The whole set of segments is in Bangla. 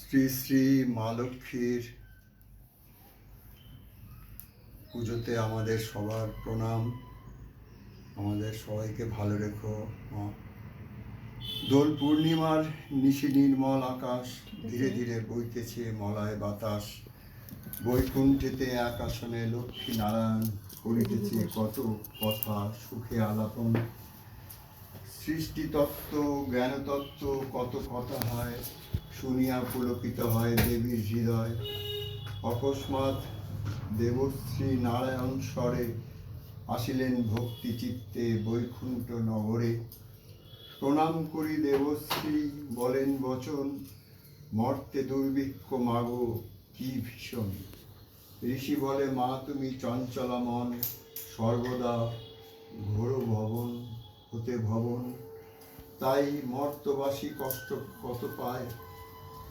শ্রী শ্রী মা লক্ষ্মীর পুজোতে আমাদের সবার প্রণাম। আমাদের সবাইকে ভালো রেখো মা। দোল পূর্ণিমার নিশি নির্মল আকাশ, ধীরে ধীরে বইতেছে মলয় বাতাস। বৈকুণ্ঠেতে এক আসনে লক্ষ্মী নারায়ণ করিতেছে কত কথা সুখে আলাপন। সৃষ্টিতত্ত্ব জ্ঞানতত্ত্ব কত কথা হয়, শুনিয়া পুলকিত হয় দেবীর হৃদয়। অকস্মাৎ দেবশ্রী নারায়ণ স্বরে আসিলেন ভক্তি চিত্তে বৈকুণ্ঠ নগরে। প্রণাম করি দেবশ্রী বলেন বচন, মর্তে দুর্ভিক্ষ মাগো কি ভীষণ। ঋষি বলে মা তুমি চঞ্চলা মন, সর্বদা ঘোর ভবন হতে ভবন। তাই মর্তবাসী কষ্ট কত পায়,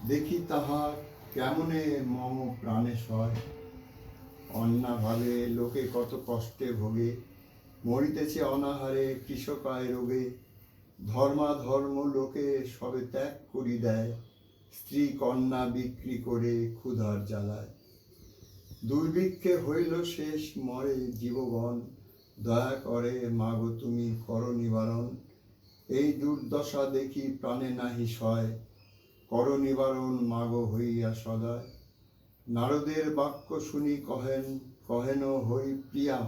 দেখি তাহার কেমনে মম প্রাণে সয়। অন্নাভাবে লোকে কত কষ্টে ভোগে, মরিতেছে অনাহারে কৃষকায় রোগে। ধর্মাধর্ম লোকে সবে ত্যাগ করি দেয়, স্ত্রী কন্যা বিক্রি করে ক্ষুধার জ্বালায়। দুর্ভিক্ষে হইল শেষ মরে জীবগণ, দয়া করে মাগো তুমি করো নিবারণ। এই দুর্দশা দেখি প্রাণে নাহি সয়, করো নিবারণ মাগো হইয়া সদয়। নারদের বাক্য শুনি কহেন হই প্রিয়া,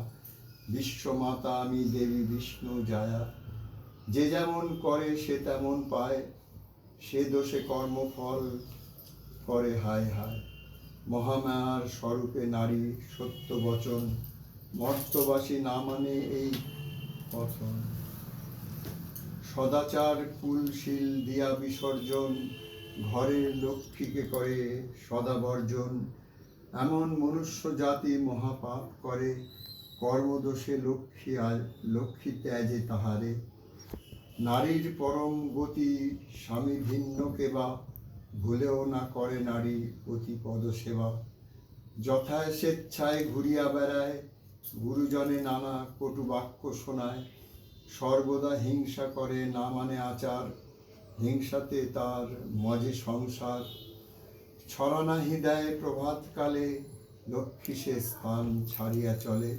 বিশ্বমাতা আমি দেবী বিষ্ণু জায়া। যে যেমন করে সে তেমন পায়, সে দোষে কর্মফল করে হায় হায়। মহামায়ার স্বরূপে নারী সত্য বচন, মর্তবাসী না মানে এই কথন। সদাচার কুলশীল দিয়া বিসর্জন, ঘরের লক্ষ্মীকে করে সদা বর্জন। এমন মনুষ্য জাতি মহাপাপ করে, কর্মদোষে লক্ষ্মী ত্যাজে তাহারে। নারীর পরম গতি স্বামী ভিন্ন কেবা, ভুলেও না করে নারী অতি পদসেবা। যথায় স্বেচ্ছায় ঘুরিয়া বেড়ায়, গুরুজনে নানা কটু বাক্য শোনায়। সর্বদা হিংসা করে না মানে আচার, হিংসাতে তার মজে সংসার। ছড়া নাহি দেয় প্রভাতকালে, লক্ষ্মী সে স্থান ছাড়িয়া চলে।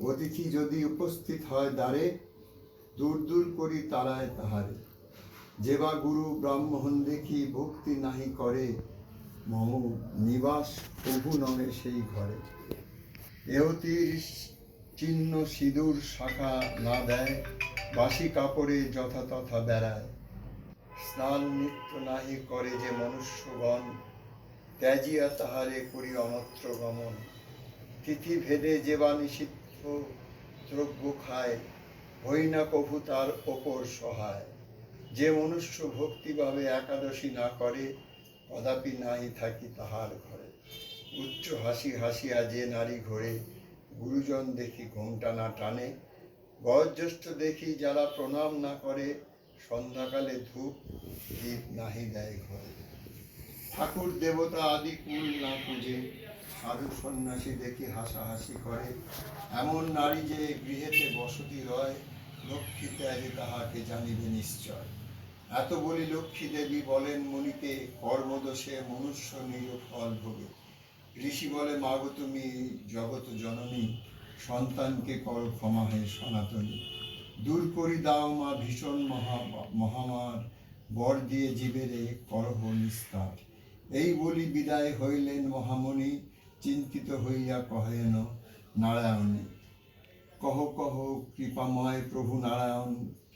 অতিথি যদি উপস্থিত হয় দ্বারে, দূর দূর করি তাড়ায় তাহারে। যেবা গুরু ব্রাহ্মণ দেখি ভক্তি নাহি করে, মম নিবাস প্রভু নমে সেই ঘরে। এহতির চিহ্ন সিঁদুর শাখা না দেয়, বাসি কাপড়ে যথা তথা বেড়ায়। স্নান নিত্য নাহি করে যে মনুষ্যগণ, ত্যাজিয়া তাহারে করি অনত্র গমন। তিথি ভেদে যেবা নিষিদ্ধ দ্রব্য খায়, হই না কভু তার ওপর সহায়। যে মনুষ্য ভক্তিভাবে একাদশী না করে, কদাপি নাহি থাকি তাহার ঘরে। উচ্চ হাসি হাসিয়া যে নারী ঘোরে, গুরুজন দেখি ঘোমটা না টানে। বয়োজ্যেষ্ঠ দেখি যারা প্রণাম না করে, সন্ধ্যাকালে ধূপ দীপ নাহি দেয় ঘরে। ঠাকুর দেবতা আদি কুল না পুজে, সাধু সন্ন্যাসী দেখি হাসাহাসি করে। এমন নারী যে গৃহেতে বসতি রয়, লক্ষ্মী ত্যাগে তাহাকে জানিবে নিশ্চয়। এত বলি লক্ষ্মী দেবী বলেন মুনিকে, কর্মদোষে মনুষ্য নিরফল ভোগে। ঋষি বলে মাগো তুমি জগৎ জননী, সন্তানকে করো ক্ষমা হে সনাতনী। দূর করি দাও মা ভীষণ মহামার, বর দিয়ে জীবেরে করহ নিস্তার। এই বলি বিদায় হইলেন মহামণি, চিন্তিত হইয়া কহেন নারায়ণী। কহ কহ কৃপাময় প্রভু নারায়ণ,